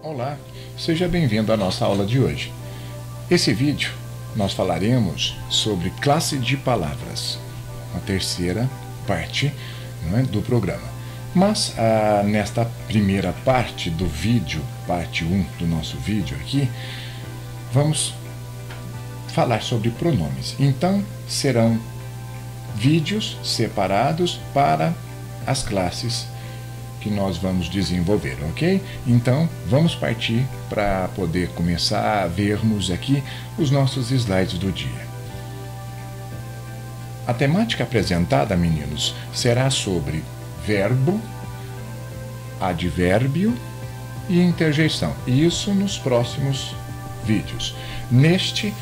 Olá, seja bem-vindo à nossa aula de hoje. Esse vídeo nós falaremos sobre classe de palavras, a terceira parte, do programa. Mas nesta primeira parte do vídeo, parte 1 do nosso vídeo aqui, vamos falar sobre pronomes. Então, serão vídeos separados para as classes que nós vamos desenvolver, ok? Então, vamos partir para poder começar a vermos aqui os nossos slides do dia. A temática apresentada, meninos, será sobre verbo, advérbio e interjeição. Isso nos próximos vídeos. Neste,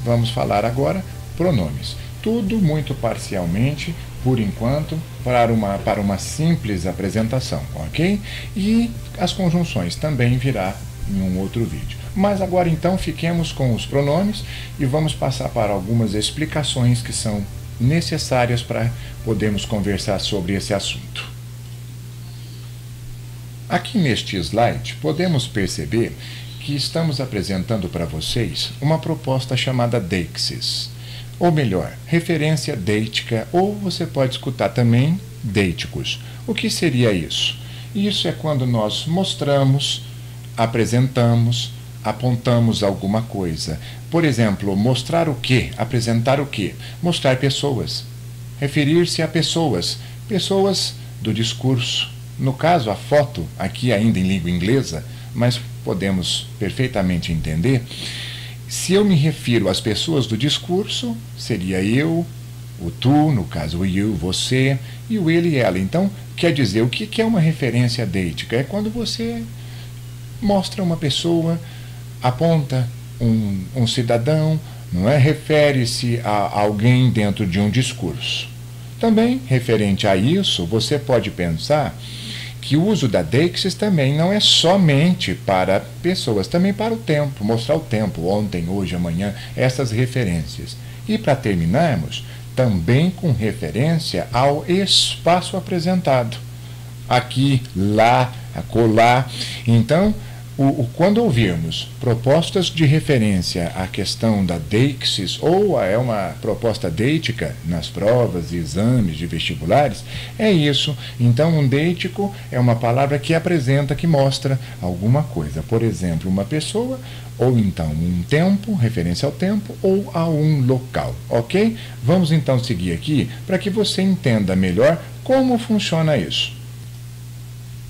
vamos falar agora pronomes. Tudo muito parcialmente, por enquanto, para uma simples apresentação, ok? E as conjunções também virá em um outro vídeo. Mas agora então fiquemos com os pronomes e vamos passar para algumas explicações que são necessárias para podermos conversar sobre esse assunto. Aqui neste slide podemos perceber que estamos apresentando para vocês uma proposta chamada Deixis. Ou melhor, referência deitica, ou você pode escutar também deiticos. O que seria isso? Isso é quando nós mostramos, apresentamos, apontamos alguma coisa. Por exemplo, mostrar o quê? Apresentar o quê? Mostrar pessoas. Referir-se a pessoas. Pessoas do discurso. No caso, a foto, aqui ainda em língua inglesa, mas podemos perfeitamente entender. Se eu me refiro às pessoas do discurso, seria eu, o tu, no caso o you, você, e o ele e ela. Então, quer dizer, o que é uma referência deítica? É quando você mostra uma pessoa, aponta um cidadão, não é? Refere-se a alguém dentro de um discurso. Também, referente a isso, você pode pensar que o uso da deixis também não é somente para pessoas, também para o tempo, mostrar o tempo, ontem, hoje, amanhã, essas referências. E para terminarmos, também com referência ao espaço apresentado. Aqui, lá, acolá. Então, quando ouvirmos propostas de referência à questão da deixis, ou é uma proposta deítica nas provas e exames de vestibulares, é isso. Então, um deítico é uma palavra que apresenta, que mostra alguma coisa. Por exemplo, uma pessoa, ou então um tempo, referência ao tempo, ou a um local, ok? Vamos então seguir aqui para que você entenda melhor como funciona isso.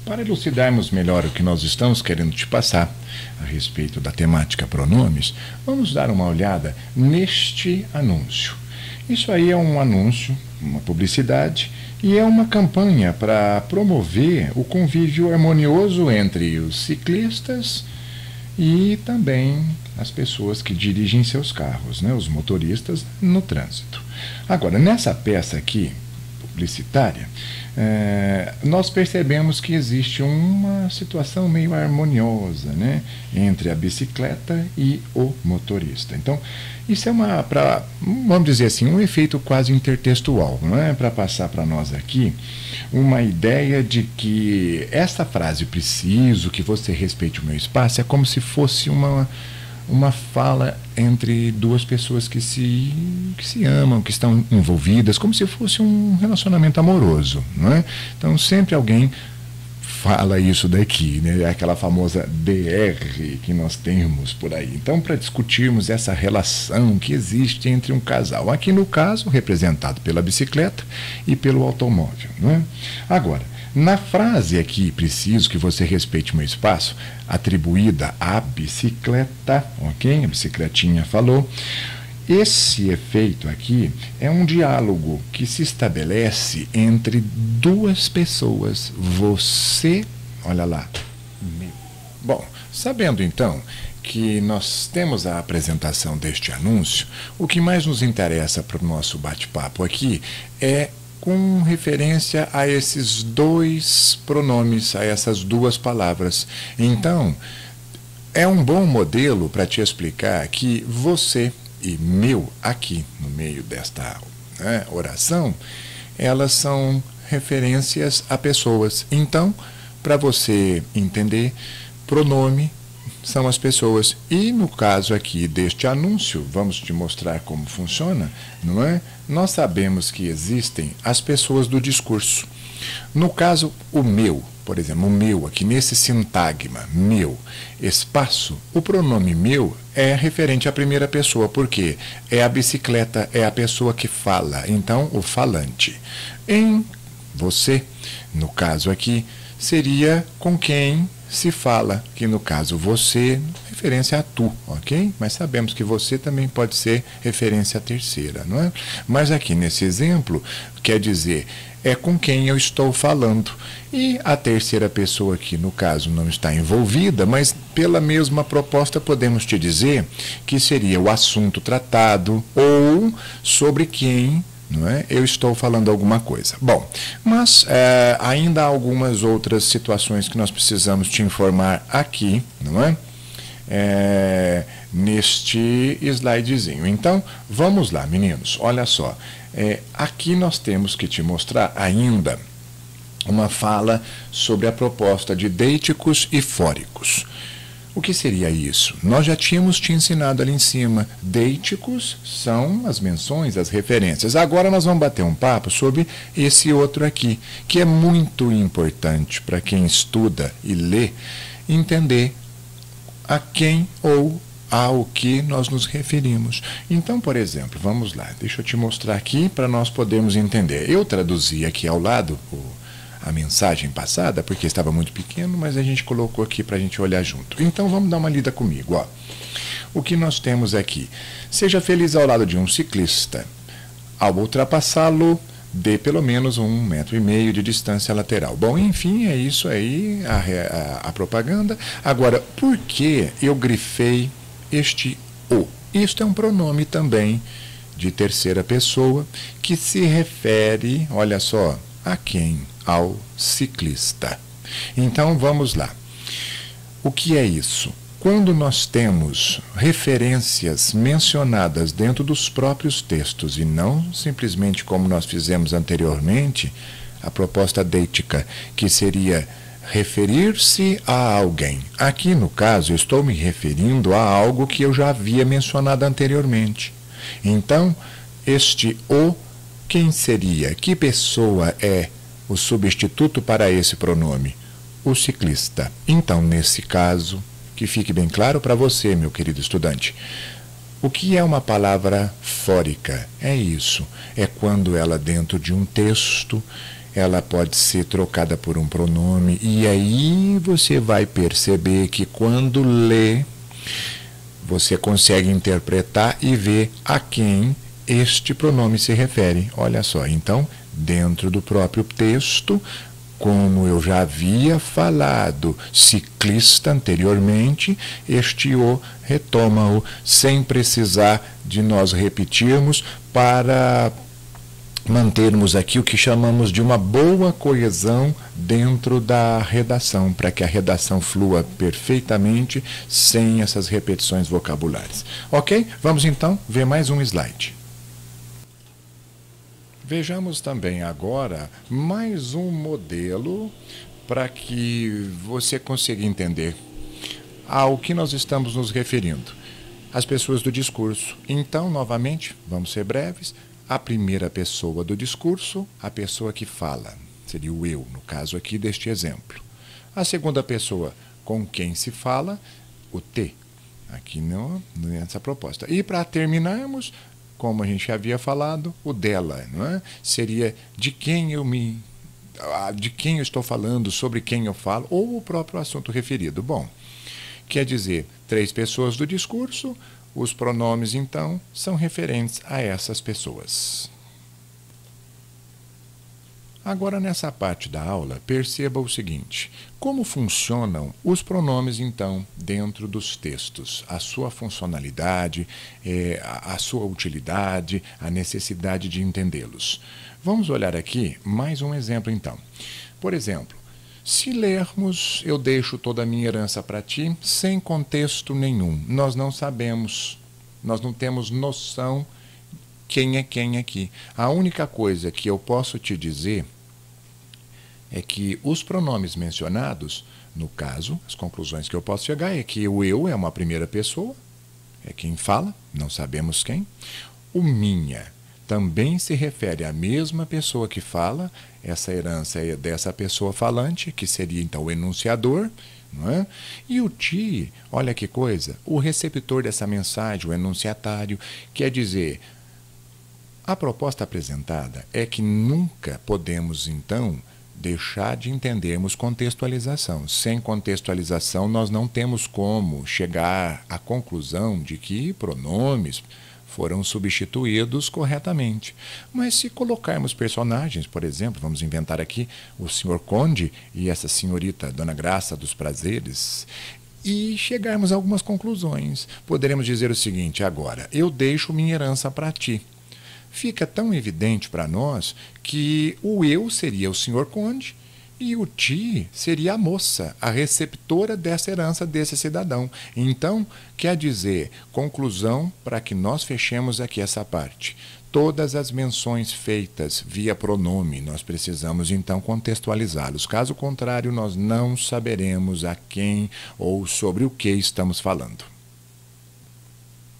Para elucidarmos melhor o que nós estamos querendo te passar a respeito da temática pronomes, vamos dar uma olhada neste anúncio. Isso aí é um anúncio, uma publicidade, e é uma campanha para promover o convívio harmonioso entre os ciclistas e também as pessoas que dirigem seus carros, os motoristas no trânsito. Agora, nessa peça aqui, publicitária, nós percebemos que existe uma situação meio harmoniosa, entre a bicicleta e o motorista. Então, isso é vamos dizer assim, um efeito quase intertextual, para passar para nós aqui uma ideia de que essa frase, preciso que você respeite o meu espaço, é como se fosse uma fala entre duas pessoas que se amam, que estão envolvidas, como se fosse um relacionamento amoroso, Então, sempre alguém fala isso daqui, aquela famosa DR que nós temos por aí. Então, para discutirmos essa relação que existe entre um casal, aqui no caso, representado pela bicicleta e pelo automóvel, Agora, na frase aqui, preciso que você respeite meu espaço, atribuída à bicicleta, ok? A bicicletinha falou. Esse efeito aqui é um diálogo que se estabelece entre duas pessoas. Você, olha lá. Bom, sabendo então que nós temos a apresentação deste anúncio, o que mais nos interessa para o nosso bate-papo aqui é com referência a esses dois pronomes, a essas duas palavras. Então, é um bom modelo para te explicar que você e meu, aqui no meio desta oração, elas são referências a pessoas. Então, para você entender, pronome são as pessoas. E no caso aqui deste anúncio, vamos te mostrar como funciona, não é? Nós sabemos que existem as pessoas do discurso. No caso, o meu, por exemplo, o meu aqui nesse sintagma, meu, espaço, o pronome meu é referente à primeira pessoa, porque é a bicicleta, é a pessoa que fala, então o falante. Em você, no caso aqui, seria com quem se fala, que no caso você, referência a tu, ok? Mas sabemos que você também pode ser referência a terceira, não é? Mas aqui nesse exemplo, quer dizer, é com quem eu estou falando. E a terceira pessoa aqui, no caso, não está envolvida, mas pela mesma proposta podemos te dizer que seria o assunto tratado ou sobre quem, não é? Eu estou falando alguma coisa. Bom, mas ainda há algumas outras situações que nós precisamos te informar aqui, não é? Neste slidezinho. Então, vamos lá, meninos. Olha só. Aqui nós temos que te mostrar ainda uma fala sobre a proposta de deíticos e fóricos. O que seria isso? Nós já tínhamos te ensinado ali em cima. Deíticos são as menções, as referências. Agora nós vamos bater um papo sobre esse outro aqui, que é muito importante para quem estuda e lê entender a quem ou ao que nós nos referimos. Então, por exemplo, vamos lá, deixa eu te mostrar aqui para nós podermos entender. Eu traduzi aqui ao lado a mensagem passada, porque estava muito pequeno, mas a gente colocou aqui para a gente olhar junto. Então, vamos dar uma lida comigo. Ó. O que nós temos aqui? Seja feliz ao lado de um ciclista. Ao ultrapassá-lo, dê pelo menos 1,5 metros de distância lateral. Bom, enfim, é isso aí, a propaganda. Agora, por que eu grifei este o? Isto é um pronome também de terceira pessoa que se refere, olha só, a quem? Ao ciclista. Então, vamos lá. O que é isso? Quando nós temos referências mencionadas dentro dos próprios textos e não simplesmente como nós fizemos anteriormente, a proposta deítica, que seria referir-se a alguém. Aqui, no caso, eu estou me referindo a algo que eu já havia mencionado anteriormente. Então, este o, quem seria? Que pessoa é o substituto para esse pronome? O ciclista. Então, nesse caso, que fique bem claro para você, meu querido estudante, o que é uma palavra fórica? É isso. É quando ela, dentro de um texto, ela pode ser trocada por um pronome, e aí você vai perceber que quando lê, você consegue interpretar e ver a quem este pronome se refere. Olha só, então, dentro do próprio texto, como eu já havia falado, ciclista anteriormente, este o retoma-o sem precisar de nós repetirmos para mantermos aqui o que chamamos de uma boa coesão dentro da redação, para que a redação flua perfeitamente sem essas repetições vocabulares. Ok? Vamos então ver mais um slide. Vejamos também agora mais um modelo para que você consiga entender ao que nós estamos nos referindo. As pessoas do discurso. Então, novamente, vamos ser breves. A primeira pessoa do discurso, a pessoa que fala, seria o eu, no caso aqui deste exemplo. A segunda pessoa com quem se fala, o te, aqui nessa proposta. E para terminarmos, como a gente havia falado, o dela, não é? Seria de quem eu estou falando, sobre quem eu falo, ou o próprio assunto referido. Bom, quer dizer, 3 pessoas do discurso. Os pronomes, então, são referentes a essas pessoas. Agora, nessa parte da aula, perceba o seguinte: como funcionam os pronomes, então, dentro dos textos? A sua funcionalidade, a sua utilidade, a necessidade de entendê-los. Vamos olhar aqui mais um exemplo, então. Por exemplo, se lermos, eu deixo toda a minha herança para ti, sem contexto nenhum. Nós não sabemos, nós não temos noção quem é quem aqui. A única coisa que eu posso te dizer é que os pronomes mencionados, no caso, as conclusões que eu posso chegar é que o eu é uma primeira pessoa, é quem fala, não sabemos quem. O minha também se refere à mesma pessoa que fala, essa herança é dessa pessoa falante, que seria então o enunciador, não é? E o ti, olha que coisa, o receptor dessa mensagem, o enunciatário, quer dizer, a proposta apresentada é que nunca podemos então deixar de entendermos contextualização. Sem contextualização, nós não temos como chegar à conclusão de que pronomes foram substituídos corretamente. Mas se colocarmos personagens, por exemplo, vamos inventar aqui o senhor Conde e essa senhorita Dona Graça dos Prazeres, e chegarmos a algumas conclusões, poderemos dizer o seguinte: agora, eu deixo minha herança para ti. Fica tão evidente para nós que o eu seria o senhor Conde e o ti seria a moça, a receptora dessa herança desse cidadão. Então, quer dizer, conclusão para que nós fechemos aqui essa parte. Todas as menções feitas via pronome, nós precisamos então contextualizá-los. Caso contrário, nós não saberemos a quem ou sobre o que estamos falando.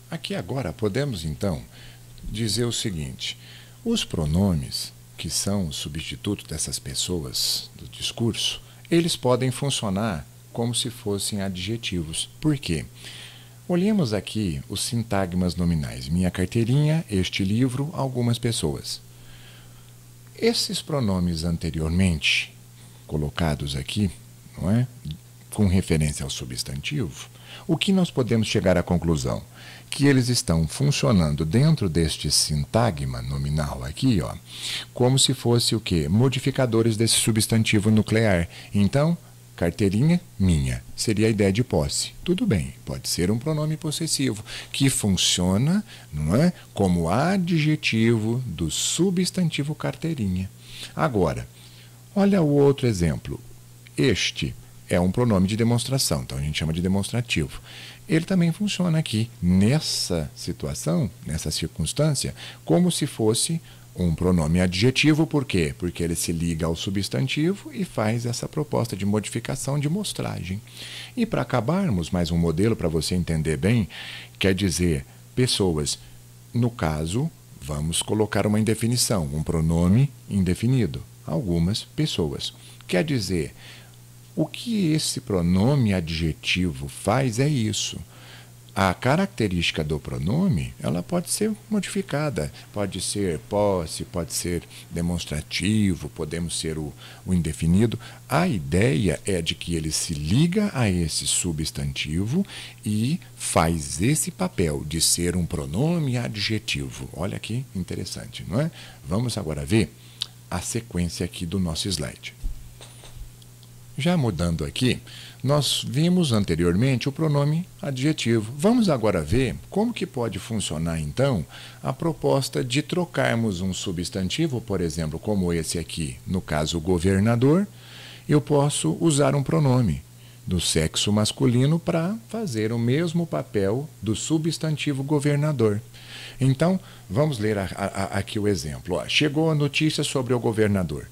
Aqui agora podemos então dizer o seguinte: os pronomes, que são o substituto dessas pessoas do discurso, eles podem funcionar como se fossem adjetivos. Por quê? Olhemos aqui os sintagmas nominais. Minha carteirinha, este livro, algumas pessoas. Esses pronomes anteriormente colocados aqui, não é? Com referência ao substantivo, o que nós podemos chegar à conclusão? Que eles estão funcionando dentro deste sintagma nominal aqui, ó, como se fosse o quê? Modificadores desse substantivo nuclear. Então, carteirinha, minha, seria a ideia de posse. Tudo bem, pode ser um pronome possessivo, que funciona, não é, como adjetivo do substantivo carteirinha. Agora, olha o outro exemplo. Este é um pronome de demonstração, então a gente chama de demonstrativo. Ele também funciona aqui, nessa situação, nessa circunstância, como se fosse um pronome adjetivo. Por quê? Porque ele se liga ao substantivo e faz essa proposta de modificação de mostragem. E para acabarmos, mais um modelo para você entender bem, quer dizer, pessoas. No caso, vamos colocar uma indefinição, um pronome indefinido. Algumas pessoas. Quer dizer, o que esse pronome adjetivo faz é isso. A característica do pronome, ela pode ser modificada. Pode ser posse, pode ser demonstrativo, podemos ser o indefinido. A ideia é de que ele se liga a esse substantivo e faz esse papel de ser um pronome adjetivo. Olha que interessante, não é? Vamos agora ver a sequência aqui do nosso slide. Já mudando aqui, nós vimos anteriormente o pronome adjetivo. Vamos agora ver como que pode funcionar, então, a proposta de trocarmos um substantivo, por exemplo, como esse aqui, no caso, governador, eu posso usar um pronome do sexo masculino para fazer o mesmo papel do substantivo governador. Então, vamos ler aqui o exemplo. Chegou a notícia sobre o governador.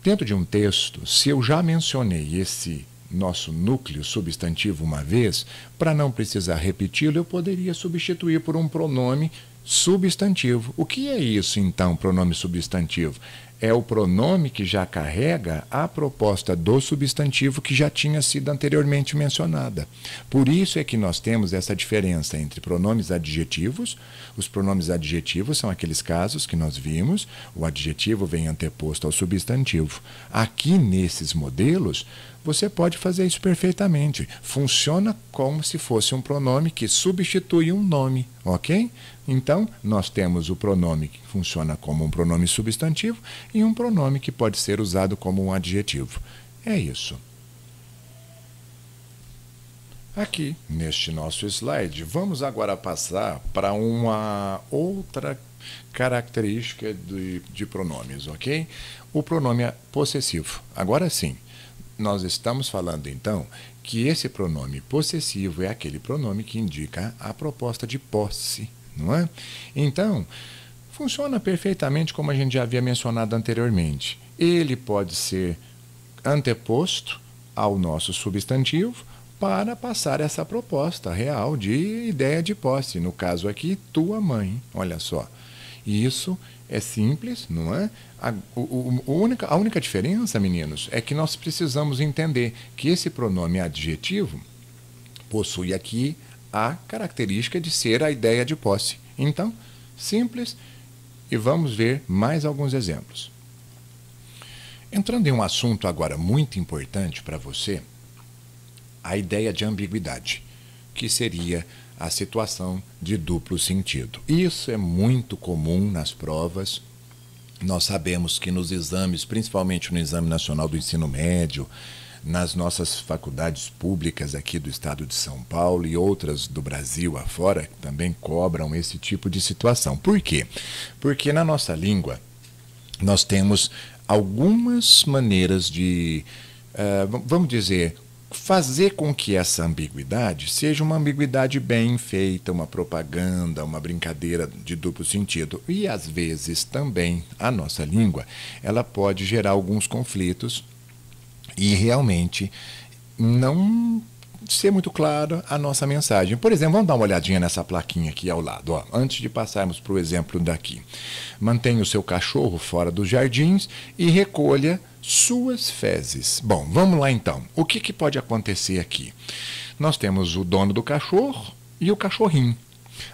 Dentro de um texto, se eu já mencionei esse nosso núcleo substantivo uma vez, para não precisar repeti-lo, eu poderia substituir por um pronome substantivo. O que é isso, então, pronome substantivo? É o pronome que já carrega a proposta do substantivo que já tinha sido anteriormente mencionada. Por isso é que nós temos essa diferença entre pronomes adjetivos. Os pronomes adjetivos são aqueles casos que nós vimos, o adjetivo vem anteposto ao substantivo. Aqui, nesses modelos, você pode fazer isso perfeitamente. Funciona como se fosse um pronome que substitui um nome, ok? Então, nós temos o pronome que funciona como um pronome substantivo e um pronome que pode ser usado como um adjetivo. É isso. Aqui, neste nosso slide, vamos agora passar para uma outra característica de pronomes, ok? O pronome possessivo. Agora sim, nós estamos falando, então, que esse pronome possessivo é aquele pronome que indica a proposta de posse, não é? Então, funciona perfeitamente como a gente já havia mencionado anteriormente. Ele pode ser anteposto ao nosso substantivo para passar essa proposta real de ideia de posse. No caso aqui, tua mãe. Olha só. Isso é simples, não é? A única diferença, meninos, é que nós precisamos entender que esse pronome adjetivo possui aqui a característica de ser a ideia de posse. Então, simples, e vamos ver mais alguns exemplos. Entrando em um assunto agora muito importante para você, a ideia de ambiguidade, que seria a situação de duplo sentido. Isso é muito comum nas provas. Nós sabemos que nos exames, principalmente no Exame Nacional do Ensino Médio, nas nossas faculdades públicas aqui do estado de São Paulo e outras do Brasil afora, também cobram esse tipo de situação. Por quê? Porque na nossa língua nós temos algumas maneiras de, vamos dizer, fazer com que essa ambiguidade seja uma ambiguidade bem feita, uma propaganda, uma brincadeira de duplo sentido. E, às vezes, também, a nossa língua, ela pode gerar alguns conflitos e realmente não ser muito clara a nossa mensagem. Por exemplo, vamos dar uma olhadinha nessa plaquinha aqui ao lado, ó, antes de passarmos para o exemplo daqui. Mantenha o seu cachorro fora dos jardins e recolha suas fezes. Bom, vamos lá então. O que pode acontecer aqui? Nós temos o dono do cachorro e o cachorrinho.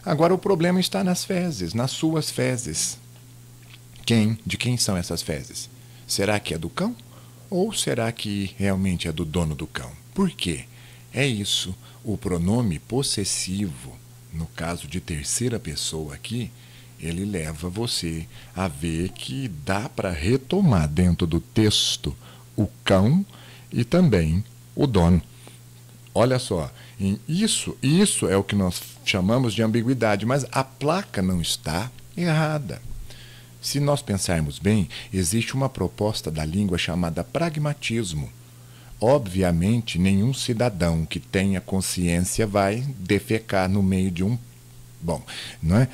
Agora o problema está nas fezes, nas suas fezes. De quem são essas fezes? Será que é do cão? Ou será que realmente é do dono do cão? Por quê? É isso, o pronome possessivo, no caso de terceira pessoa aqui, ele leva você a ver que dá para retomar dentro do texto o cão e também o dono. Olha só, isso é o que nós chamamos de ambiguidade, mas a placa não está errada. Se nós pensarmos bem, existe uma proposta da língua chamada pragmatismo. Obviamente, nenhum cidadão que tenha consciência vai defecar no meio de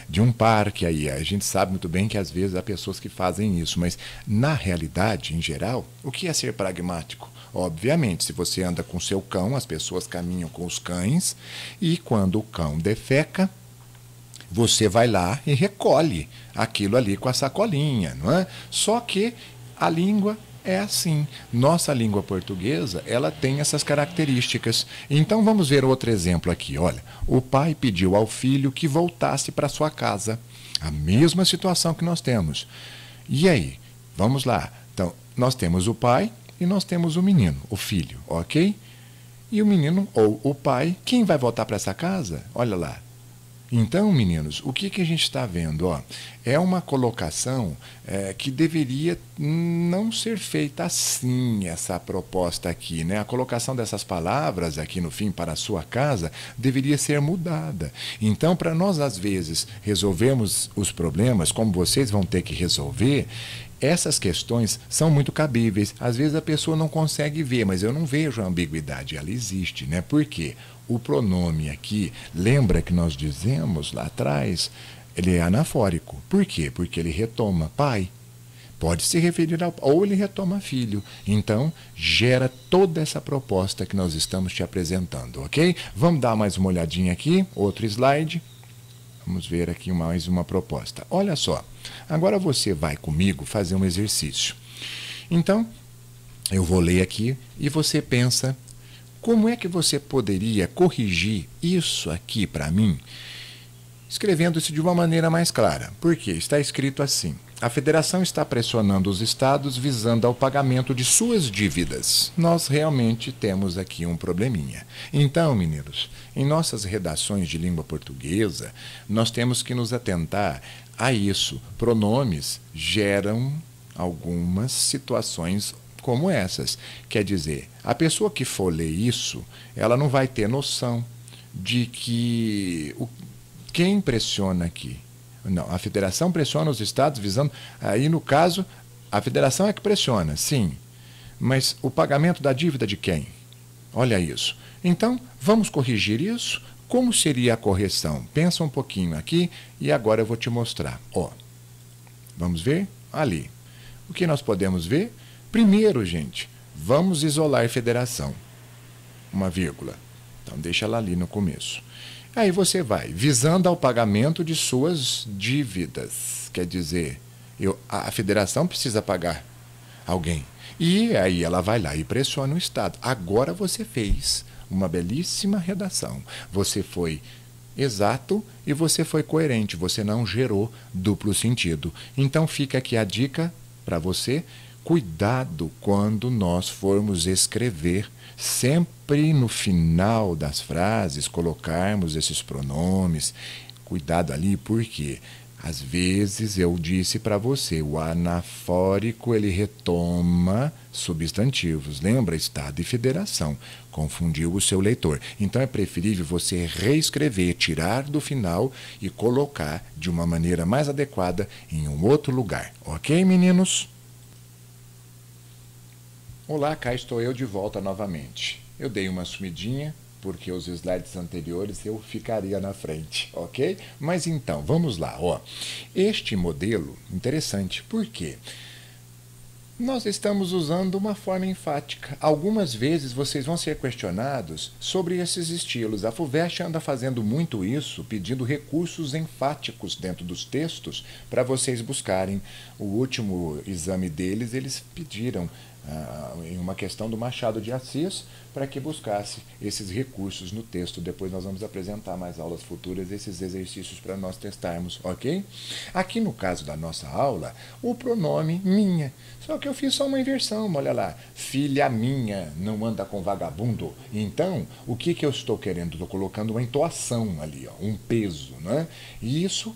de um parque aí. A gente sabe muito bem que às vezes há pessoas que fazem isso, mas na realidade, em geral, o que é ser pragmático? Obviamente, se você anda com seu cão, as pessoas caminham com os cães e quando o cão defeca, você vai lá e recolhe aquilo ali com a sacolinha, não é? Só que a língua é assim. Nossa língua portuguesa, ela tem essas características. Então vamos ver outro exemplo aqui. Olha, o pai pediu ao filho que voltasse para sua casa. A mesma situação que nós temos. E aí? Vamos lá. Então, nós temos o pai e nós temos o menino, o filho, ok? E o menino, ou o pai, quem vai voltar para essa casa? Olha lá. Então, meninos, o que a gente está vendo? Ó, é uma colocação que deveria não ser feita assim, essa proposta aqui, né? A colocação dessas palavras aqui no fim, para a sua casa, deveria ser mudada. Então, para nós, às vezes, resolvermos os problemas, como vocês vão ter que resolver, essas questões são muito cabíveis. Às vezes a pessoa não consegue ver, mas eu não vejo a ambiguidade, ela existe, né? Por quê? O pronome aqui, lembra que nós dizemos lá atrás, ele é anafórico. Por quê? Porque ele retoma pai. Pode se referir ao ou ele retoma filho. Então, gera toda essa proposta que nós estamos te apresentando, ok? Vamos dar mais uma olhadinha aqui, outro slide. Vamos ver aqui mais uma proposta. Olha só, agora você vai comigo fazer um exercício. Então, eu vou ler aqui e você pensa, como é que você poderia corrigir isso aqui para mim, escrevendo isso de uma maneira mais clara? Porque está escrito assim: a federação está pressionando os estados visando ao pagamento de suas dívidas. Nós realmente temos aqui um probleminha. Então, meninos, em nossas redações de língua portuguesa, nós temos que nos atentar a isso. Pronomes geram algumas situações como essas. Quer dizer, a pessoa que for ler isso, ela não vai ter noção de que quem pressiona aqui. Não, a federação pressiona os estados visando... Aí, no caso, a federação é que pressiona, sim. Mas o pagamento da dívida de quem? Olha isso. Então, vamos corrigir isso? Como seria a correção? Pensa um pouquinho aqui e agora eu vou te mostrar. Ó, Vamos ver? Ali. O que nós podemos ver? Primeiro, gente, vamos isolar federação. Uma vírgula. Então, deixa ela ali no começo. Aí você vai, visando ao pagamento de suas dívidas. Quer dizer, a federação precisa pagar alguém. E aí ela vai lá e pressiona o Estado. Agora você fez uma belíssima redação. Você foi exato e você foi coerente. Você não gerou duplo sentido. Então fica aqui a dica para você. Cuidado quando nós formos escrever, sempre no final das frases colocarmos esses pronomes. Cuidado ali, porque às vezes eu disse para você, o anafórico ele retoma substantivos, lembra? Estado e federação. Confundiu o seu leitor. Então é preferível você reescrever, tirar do final e colocar de uma maneira mais adequada em um outro lugar. Ok, meninos? Olá, cá estou eu de volta novamente. Eu dei uma sumidinha, porque os slides anteriores eu ficaria na frente, ok? Mas então, vamos lá. Ó. Este modelo, interessante, por quê? Nós estamos usando uma forma enfática. Algumas vezes vocês vão ser questionados sobre esses estilos. A FUVEST anda fazendo muito isso, pedindo recursos enfáticos dentro dos textos para vocês buscarem. O último exame deles, eles pediram em uma questão do Machado de Assis para que buscasse esses recursos no texto. Depois nós vamos apresentar mais aulas futuras, esses exercícios para nós testarmos, ok? Aqui no caso da nossa aula, o pronome minha. Só que eu fiz só uma inversão, olha lá. Filha minha não anda com vagabundo. Então, o que eu estou querendo? Estou colocando uma entoação ali, ó, um peso, né? E isso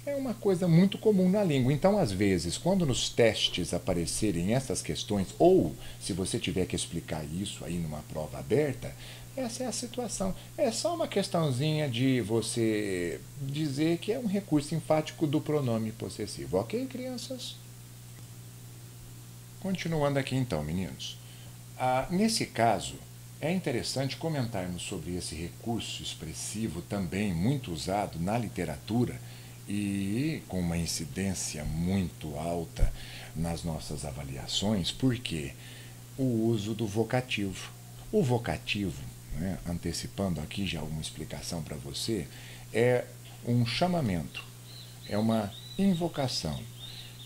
é uma coisa muito comum na língua. Então, às vezes, quando nos testes aparecerem essas questões, ou se você tiver que explicar isso aí numa prova aberta, essa é a situação. É só uma questãozinha de você dizer que é um recurso enfático do pronome possessivo. Ok, crianças? Continuando aqui então, meninos. Nesse caso, é interessante comentarmos sobre esse recurso expressivo também muito usado na literatura e com uma incidência muito alta nas nossas avaliações, porque o uso do vocativo. O vocativo, né, antecipando aqui já uma explicação para você, é um chamamento, é uma invocação.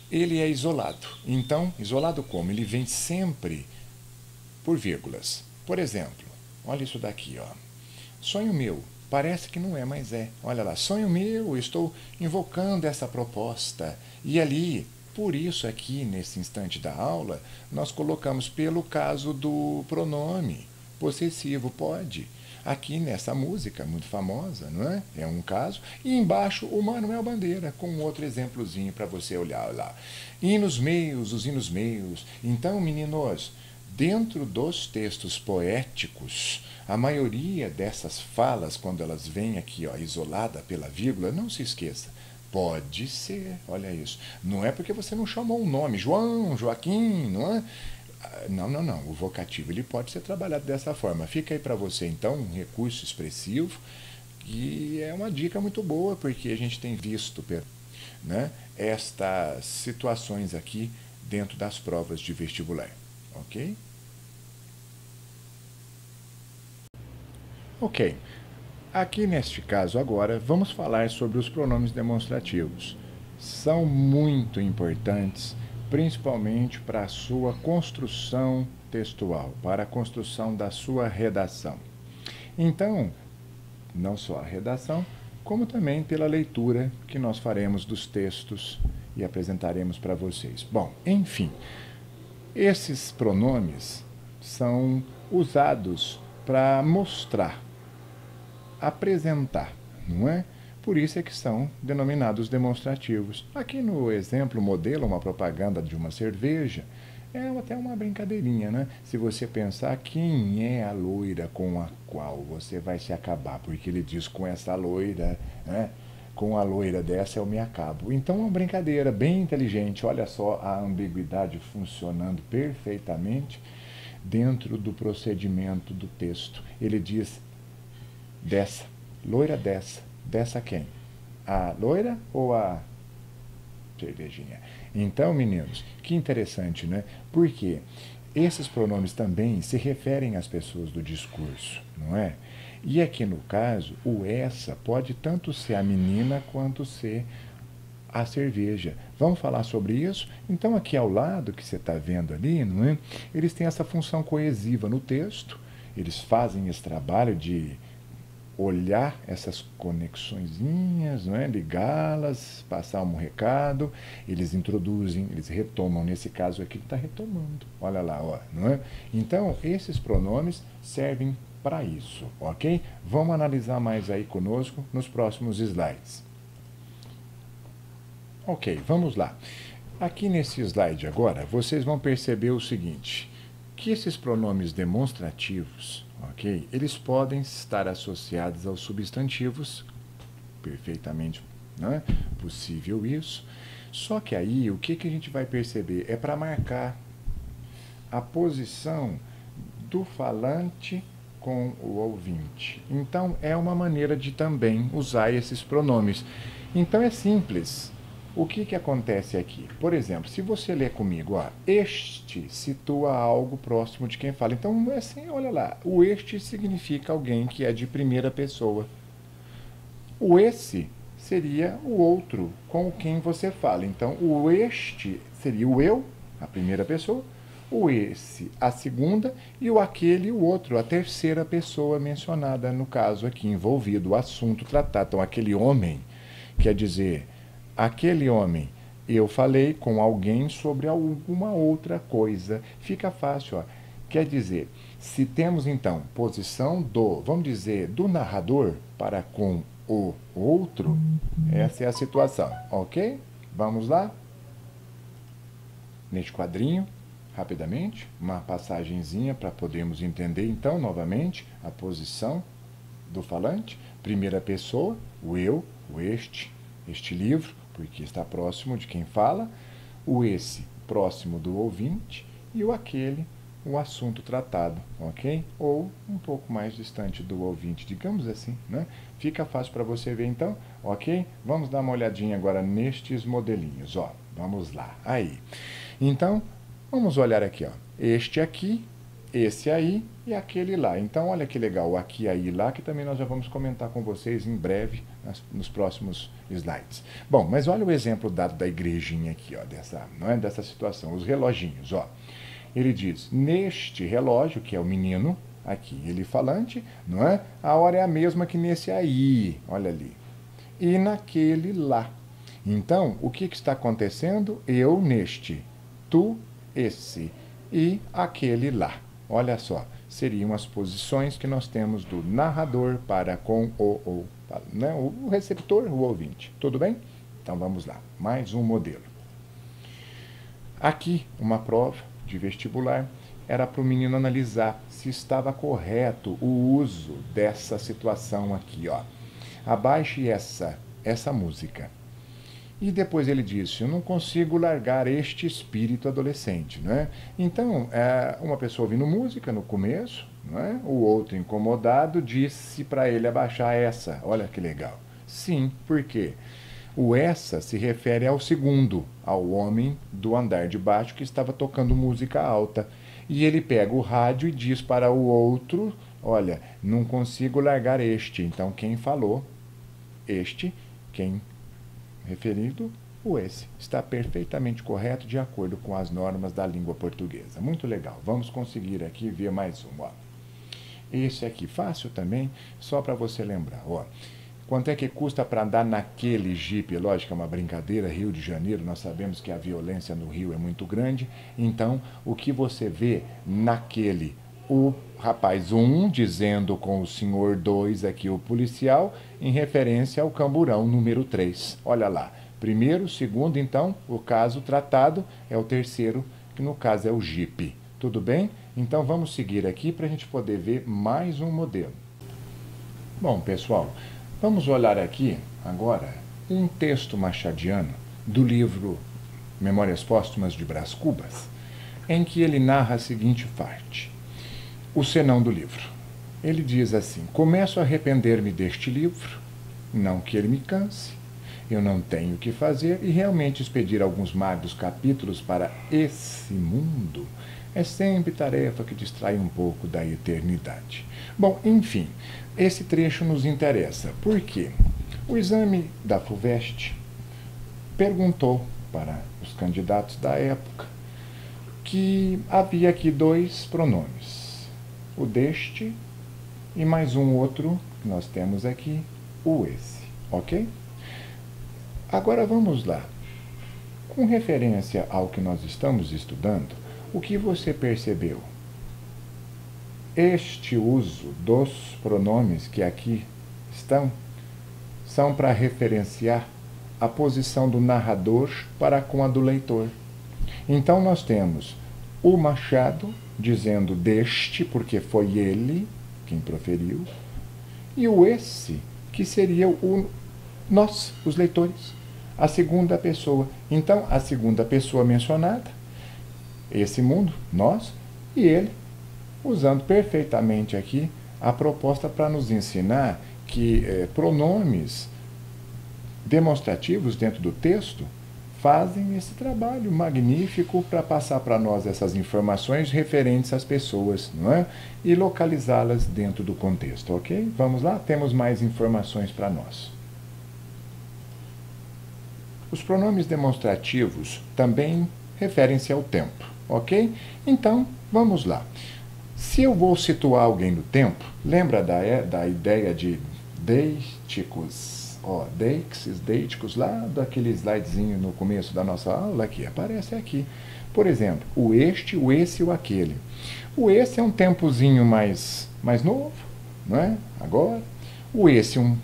Ele é isolado. Então, isolado como? Ele vem sempre por vírgulas. Por exemplo, olha isso daqui, ó. Sonho meu. Parece que não é, mas é. Olha lá, sonho meu, estou invocando essa proposta. E ali, por isso aqui, nesse instante da aula, nós colocamos pelo caso do pronome possessivo, pode. Aqui nessa música muito famosa, não é? É um caso. E embaixo o Manuel Bandeira, com outro exemplozinho para você olhar lá. Hinos meus, os hinos meus. Então, meninos, dentro dos textos poéticos, a maioria dessas falas, quando elas vêm aqui, ó, isolada pela vírgula, não se esqueça, pode ser, olha isso. Não é porque você não chamou um nome, João, Joaquim, não é? Não. O vocativo ele pode ser trabalhado dessa forma. Fica aí para você, então, um recurso expressivo, que é uma dica muito boa, porque a gente tem visto, né, estas situações aqui dentro das provas de vestibular. Ok? Ok. Aqui neste caso agora vamos falar sobre os pronomes demonstrativos. São muito importantes, principalmente para a sua construção textual, para a construção da sua redação. Então, não só a redação, como também pela leitura que nós faremos dos textos e apresentaremos para vocês. Bom, enfim, esses pronomes são usados para mostrar, apresentar, não é? Por isso é que são denominados demonstrativos. Aqui no exemplo, modelo, uma propaganda de uma cerveja, é até uma brincadeirinha, né? Se você pensar quem é a loira com a qual você vai se acabar, porque ele diz com essa loira, né? Com a loira dessa eu me acabo. Então é uma brincadeira bem inteligente. Olha só a ambiguidade funcionando perfeitamente dentro do procedimento do texto. Ele diz dessa, loira dessa. Dessa quem? A loira ou a cervejinha? Então, meninos, que interessante, né? Porque esses pronomes também se referem às pessoas do discurso, não é? E aqui no caso, o essa pode tanto ser a menina quanto ser a cerveja. Vamos falar sobre isso? Então, aqui ao lado, que você está vendo ali, não é? Eles têm essa função coesiva no texto, eles fazem esse trabalho de olhar essas conexõezinhas, não é? Ligá-las, passar um recado, eles introduzem, eles retomam, nesse caso aqui está retomando, olha lá, ó, não é? Então, esses pronomes servem para isso, ok? Vamos analisar mais aí conosco nos próximos slides. Ok, vamos lá. Aqui nesse slide agora, vocês vão perceber o seguinte, que esses pronomes demonstrativos, ok, eles podem estar associados aos substantivos, perfeitamente, né, possível isso, só que aí o que a gente vai perceber é para marcar a posição do falante com o ouvinte. Então, é uma maneira de também usar esses pronomes. Então, é simples. O que acontece aqui? Por exemplo, se você ler comigo, ó, este situa algo próximo de quem fala. Então, assim, olha lá, o este significa alguém que é de primeira pessoa. O esse seria o outro com quem você fala. Então, o este seria o eu, a primeira pessoa, o esse, a segunda, e o aquele, o outro, a terceira pessoa mencionada, no caso aqui, envolvido, o assunto tratado. Então, aquele homem, quer dizer, aquele homem, eu falei com alguém sobre alguma outra coisa. Fica fácil, ó. Quer dizer, se temos então posição do, vamos dizer, do narrador para com o outro, essa é a situação, ok? Vamos lá? Neste quadrinho, rapidamente, uma passagenzinha para podermos entender então novamente a posição do falante. Primeira pessoa, o eu, o este livro, porque está próximo de quem fala, o esse próximo do ouvinte e o aquele, o assunto tratado, ok? Ou um pouco mais distante do ouvinte, digamos assim, né? Fica fácil para você ver então, ok? Vamos dar uma olhadinha agora nestes modelinhos, ó. Vamos lá, aí. Então, vamos olhar aqui, ó. Este aqui, esse aí e aquele lá. Então, olha que legal, o aqui, aí, lá, que também nós já vamos comentar com vocês em breve, nos próximos slides. Bom, mas olha o exemplo dado da igrejinha aqui, ó, não é, dessa situação, os reloginhos, ó. Ele diz, neste relógio, que é o menino, aqui, ele falante, não é? A hora é a mesma que nesse aí, olha ali. E naquele lá. Então, o que está acontecendo? Eu neste, tu esse e aquele lá. Olha só, seriam as posições que nós temos do narrador para com né, o receptor, o ouvinte. Tudo bem? Então vamos lá, mais um modelo. Aqui, uma prova de vestibular era para o menino analisar se estava correto o uso dessa situação aqui, ó. Abaixe essa música. E depois ele disse, eu não consigo largar este espírito adolescente, né? Então, uma pessoa ouvindo música no começo, né? O outro incomodado disse para ele abaixar essa. Olha que legal. Sim, por quê? O essa se refere ao segundo, ao homem do andar de baixo que estava tocando música alta. E ele pega o rádio e diz para o outro, olha, não consigo largar este. Então, quem falou? Este, quem referido, o esse. Está perfeitamente correto de acordo com as normas da língua portuguesa. Muito legal. Vamos conseguir aqui ver mais um, ó. Esse aqui, fácil também, só para você lembrar, ó. Quanto é que custa para andar naquele Jeep? Lógico, é uma brincadeira, Rio de Janeiro, nós sabemos que a violência no Rio é muito grande. Então, o que você vê naquele? O rapaz 1 dizendo com o senhor 2 aqui, o policial, em referência ao camburão número 3. Olha lá, primeiro, segundo, então, o caso tratado é o terceiro, que no caso é o Jeep. Tudo bem? Então, vamos seguir aqui para a gente poder ver mais um modelo. Bom, pessoal, vamos olhar aqui, agora, um texto machadiano do livro Memórias Póstumas de Brás Cubas, em que ele narra a seguinte parte. O senão do livro. Ele diz assim, começo a arrepender-me deste livro, não que ele me canse, eu não tenho o que fazer, e realmente expedir alguns magros capítulos para esse mundo é sempre tarefa que distrai um pouco da eternidade. Bom, enfim, esse trecho nos interessa. Por quê? O exame da FUVEST perguntou para os candidatos da época que havia aqui 2 pronomes, o deste e mais um outro que nós temos aqui, o esse, ok? Agora vamos lá. Com referência ao que nós estamos estudando, o que você percebeu? Este uso dos pronomes que aqui estão são para referenciar a posição do narrador para com a do leitor. Então nós temos o Machado dizendo deste, porque foi ele quem proferiu, e o esse, que seria o nós, os leitores, a segunda pessoa. Então, a segunda pessoa mencionada, esse mundo, nós, e ele, usando perfeitamente aqui a proposta para nos ensinar que pronomes demonstrativos dentro do texto fazem esse trabalho magnífico para passar para nós essas informações referentes às pessoas, não é? E localizá-las dentro do contexto, ok? Vamos lá? Temos mais informações para nós. Os pronomes demonstrativos também referem-se ao tempo, ok? Então, vamos lá. Se eu vou situar alguém no tempo, lembra da ideia de deíticos? Deixis, deíticos, lá daquele slidezinho no começo da nossa aula, aqui, aparece aqui. Por exemplo, o este, o esse e o aquele. O esse é um tempozinho mais novo, não é? Agora. O esse um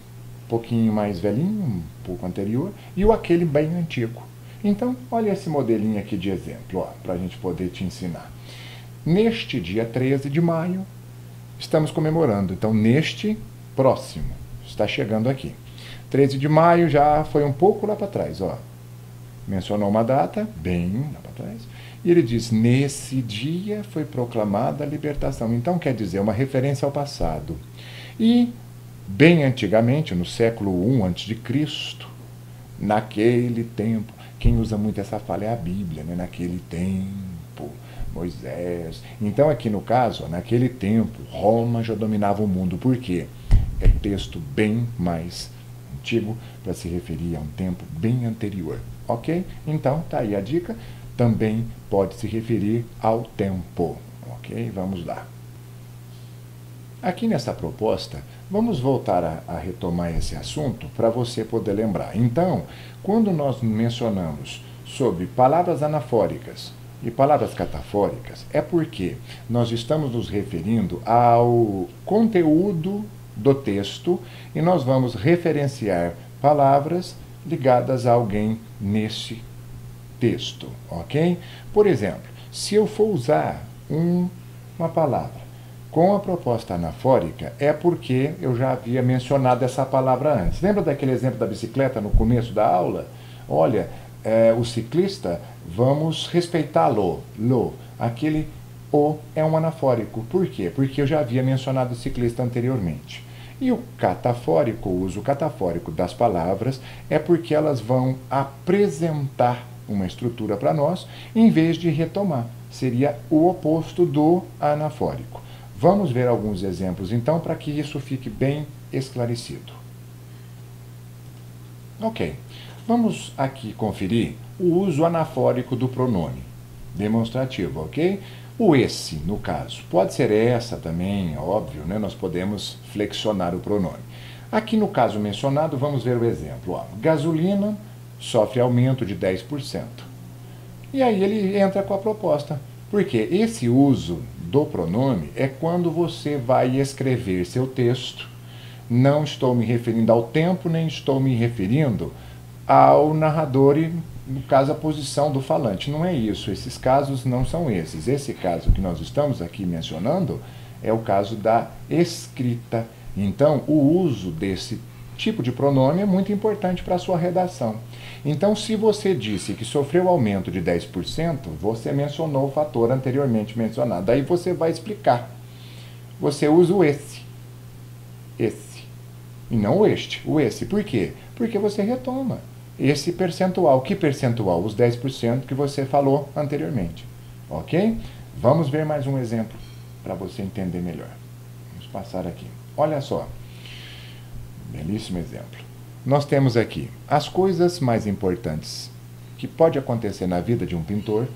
pouquinho mais velhinho, um pouco anterior, e o aquele bem antigo. Então, olha esse modelinho aqui de exemplo, para a gente poder te ensinar. Neste dia 13 de maio, estamos comemorando. Então, neste próximo, está chegando aqui. 13 de maio já foi um pouco lá para trás, ó. Mencionou uma data, bem lá para trás, e ele diz, nesse dia foi proclamada a libertação. Então, quer dizer, uma referência ao passado. E, bem antigamente, no século I a.C., naquele tempo, quem usa muito essa fala é a Bíblia, né? Naquele tempo, Moisés. Então, aqui no caso, naquele tempo, Roma já dominava o mundo. Por quê? É texto bem mais antigo para se referir a um tempo bem anterior, ok? Então, tá aí a dica, também pode se referir ao tempo, ok? Vamos lá. Aqui nessa proposta, vamos voltar a retomar esse assunto para você poder lembrar. Então, quando nós mencionamos sobre palavras anafóricas e palavras catafóricas, é porque nós estamos nos referindo ao conteúdo do texto e nós vamos referenciar palavras ligadas a alguém nesse texto, ok? Por exemplo, se eu for usar uma palavra com a proposta anafórica, é porque eu já havia mencionado essa palavra antes. Lembra daquele exemplo da bicicleta no começo da aula? Olha, o ciclista, vamos respeitá-lo. Aquele o é um anafórico. Por quê? Porque eu já havia mencionado o ciclista anteriormente. E o catafórico, o uso catafórico das palavras, é porque elas vão apresentar uma estrutura para nós, em vez de retomar. Seria o oposto do anafórico. Vamos ver alguns exemplos, então, para que isso fique bem esclarecido. Ok. Vamos aqui conferir o uso anafórico do pronome demonstrativo, ok? O esse, no caso, pode ser essa também, óbvio, né? Nós podemos flexionar o pronome. Aqui no caso mencionado, vamos ver o exemplo. Ó. Gasolina sofre aumento de 10%. E aí ele entra com a proposta. Porque esse uso do pronome é quando você vai escrever seu texto. Não estou me referindo ao tempo, nem estou me referindo ao narrador e, no caso, a posição do falante. Não é isso, esses casos não são esses. Esse caso que nós estamos aqui mencionando é o caso da escrita. Então, o uso desse tipo de pronome é muito importante para a sua redação. Então, se você disse que sofreu aumento de 10%, você mencionou o fator anteriormente mencionado. Daí você vai explicar. Você usa o esse. Esse. E não o este. O esse. Por quê? Porque você retoma. esse percentual. Que percentual? Os 10% que você falou anteriormente. Ok? Vamos ver mais um exemplo para você entender melhor. Vamos passar aqui. Olha só. Belíssimo exemplo. Nós temos aqui as coisas mais importantes que pode acontecer na vida de um pintor.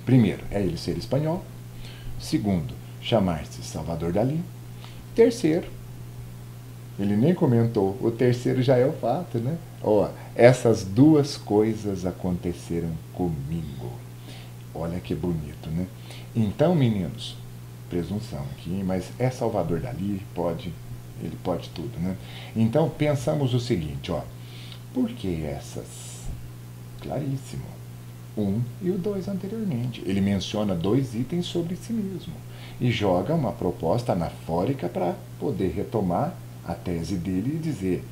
Primeiro, é ele ser espanhol. Segundo, chamar-se Salvador Dalí. Terceiro, ele nem comentou, o terceiro já é o fato, né? Ó, essas duas coisas aconteceram comigo. Olha que bonito, né? Então, meninos, presunção aqui, mas é Salvador Dalí, ele pode tudo, né? Então, pensamos o seguinte, ó, por que essas? Claríssimo. 1 e o 2 anteriormente. Ele menciona 2 itens sobre si mesmo e joga uma proposta anafórica para poder retomar a tese dele e dizer: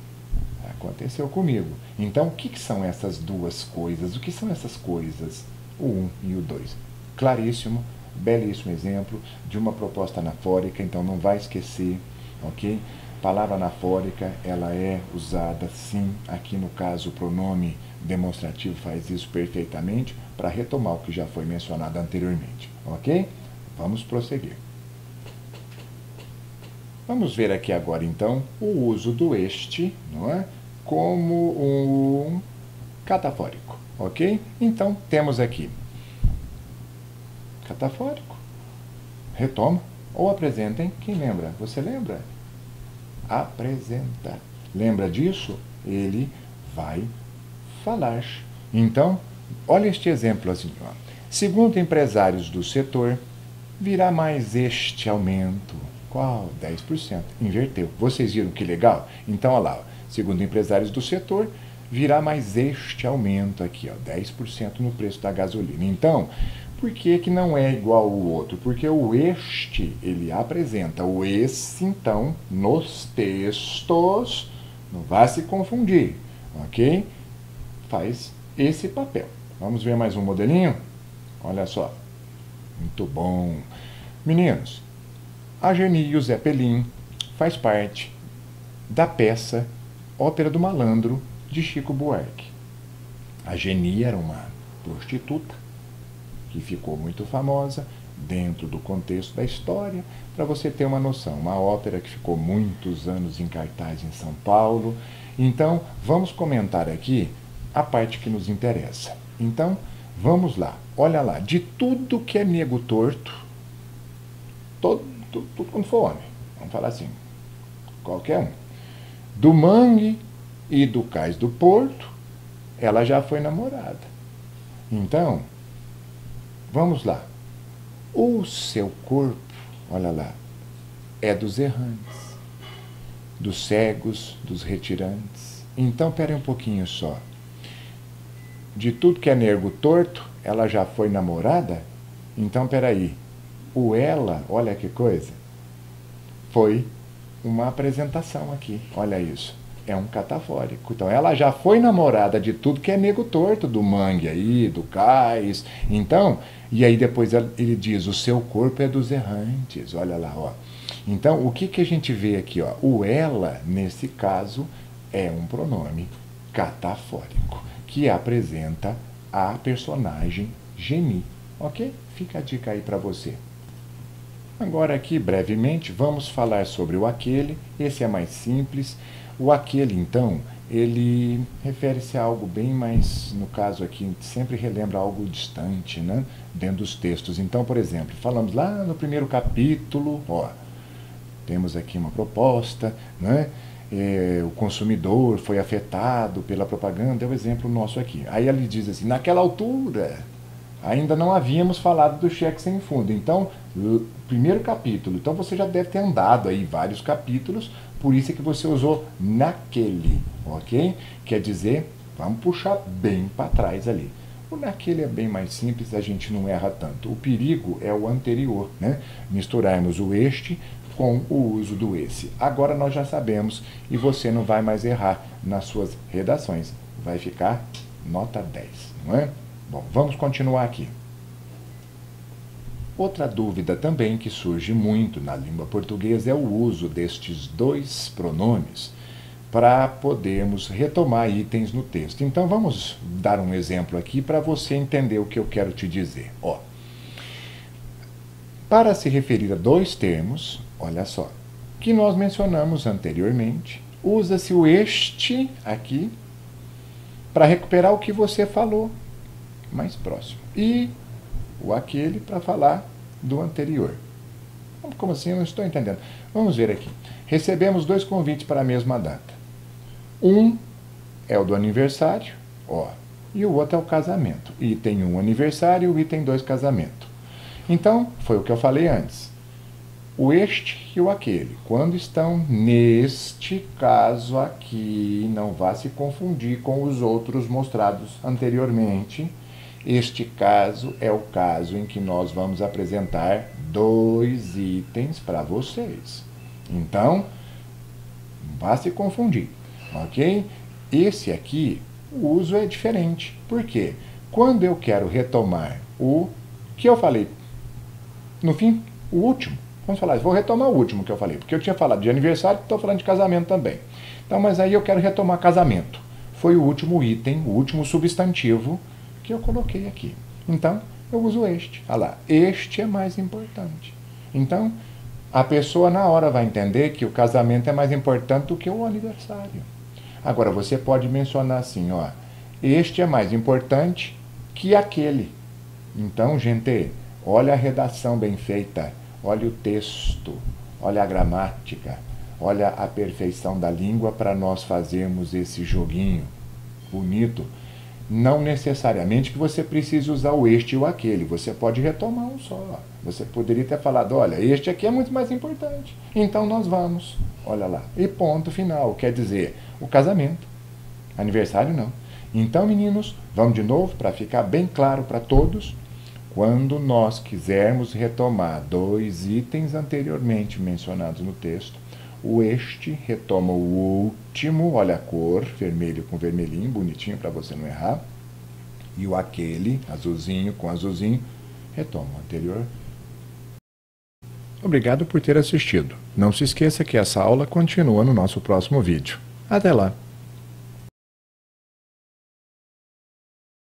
aconteceu comigo. Então, o que são essas duas coisas? O que são essas coisas? O 1 e o 2. Claríssimo, belíssimo exemplo de uma proposta anafórica, então não vai esquecer, ok? Palavra anafórica, ela é usada sim, aqui no caso o pronome demonstrativo faz isso perfeitamente para retomar o que já foi mencionado anteriormente, ok? Vamos prosseguir. Vamos ver aqui agora então o uso do este, não é? Como um catafórico, ok? Então temos aqui catafórico, retoma ou apresentem, quem lembra? Você lembra? Apresenta. Lembra disso? Ele vai falar. Então, olha este exemplo assim, ó. Segundo empresários do setor, virá mais este aumento. Qual? 10%. Inverteu. Vocês viram que legal? Então, olha lá, ó. Segundo empresários do setor, virá mais este aumento aqui, ó, 10% no preço da gasolina. Então, por que que não é igual ao outro? Porque o este, ele apresenta. O esse, então, nos textos, não vá se confundir, ok? Faz esse papel. Vamos ver mais um modelinho? Olha só. Muito bom. Meninos, a Geni e o Zé Pelim faz parte da peça Ópera do Malandro, de Chico Buarque. A Geni era uma prostituta que ficou muito famosa dentro do contexto da história, para você ter uma noção. Uma ópera que ficou muitos anos em cartaz em São Paulo. Então, vamos comentar aqui a parte que nos interessa. Então, vamos lá. Olha lá, de tudo que é nego torto, tudo quando for homem, vamos falar assim, qualquer um, do Mangue e do Cais do Porto, ela já foi namorada. Então, vamos lá. O seu corpo, olha lá, é dos errantes, dos cegos, dos retirantes. Então, pera um pouquinho só. De tudo que é nervo torto, ela já foi namorada? Então, peraí. O ela, olha que coisa, foi uma apresentação aqui. Olha isso. É um catafórico. Então, ela já foi namorada de tudo que é nego torto, do Mangue aí, do Cais. Então, e aí depois ele diz, o seu corpo é dos errantes. Olha lá, ó. Então, o que a gente vê aqui, ó? O ela, nesse caso, é um pronome catafórico, que apresenta a personagem Geni. Ok? Fica a dica aí para você. Agora aqui, brevemente, vamos falar sobre o aquele. Esse é mais simples. O aquele, então, ele refere-se a algo bem mais, no caso aqui, sempre relembra algo distante, né? Dentro dos textos. Então, por exemplo, falamos lá no primeiro capítulo, ó, temos aqui uma proposta, né? O consumidor foi afetado pela propaganda, é o exemplo nosso aqui. Aí ele diz assim, naquela altura, ainda não havíamos falado do cheque sem fundo. Então, primeiro capítulo. Então, você já deve ter andado aí vários capítulos, por isso é que você usou naquele, ok? Quer dizer, vamos puxar bem para trás ali. O naquele é bem mais simples, a gente não erra tanto. O perigo é o anterior, né? Misturarmos o este com o uso do esse. Agora nós já sabemos e você não vai mais errar nas suas redações. Vai ficar nota 10, não é? Bom, vamos continuar aqui. Outra dúvida também que surge muito na língua portuguesa é o uso destes dois pronomes para podermos retomar itens no texto. Então vamos dar um exemplo aqui para você entender o que eu quero te dizer. Ó, para se referir a dois termos, olha só, que nós mencionamos anteriormente, usa-se o este aqui para recuperar o que você falou mais próximo e o aquele para falar do anterior. Como assim? Eu não estou entendendo. Vamos ver aqui. Recebemos dois convites para a mesma data. Um é o do aniversário, ó, e o outro é o casamento. Item 1, aniversário, e item 2, casamento. Então, foi o que eu falei antes. O este e o aquele, quando estão neste caso aqui, não vá se confundir com os outros mostrados anteriormente. Este caso é o caso em que nós vamos apresentar dois itens para vocês. Então, não vá se confundir, ok? Esse aqui, o uso é diferente. Por quê? Quando eu quero retomar o que eu falei, no fim, o último. Vamos falar, vou retomar o último que eu falei, porque eu tinha falado de aniversário, estou falando de casamento também. Então, mas aí eu quero retomar casamento. Foi o último item, o último substantivo que eu coloquei aqui. Então, eu uso este. Olha lá, este é mais importante. Então, a pessoa na hora vai entender que o casamento é mais importante do que o aniversário. Agora, você pode mencionar assim, ó, este é mais importante que aquele. Então, gente, olha a redação bem feita, olha o texto, olha a gramática, olha a perfeição da língua para nós fazermos esse joguinho bonito. Não necessariamente que você precise usar o este e o aquele, você pode retomar um só. Você poderia ter falado, olha, este aqui é muito mais importante, então nós vamos, olha lá. E ponto final, quer dizer, o casamento, aniversário não. Então, meninos, vamos de novo para ficar bem claro para todos. Quando nós quisermos retomar dois itens anteriormente mencionados no texto, o este retoma o último, olha a cor, vermelho com vermelhinho, bonitinho para você não errar. E o aquele, azulzinho com azulzinho, retoma o anterior. Obrigado por ter assistido. Não se esqueça que essa aula continua no nosso próximo vídeo. Até lá!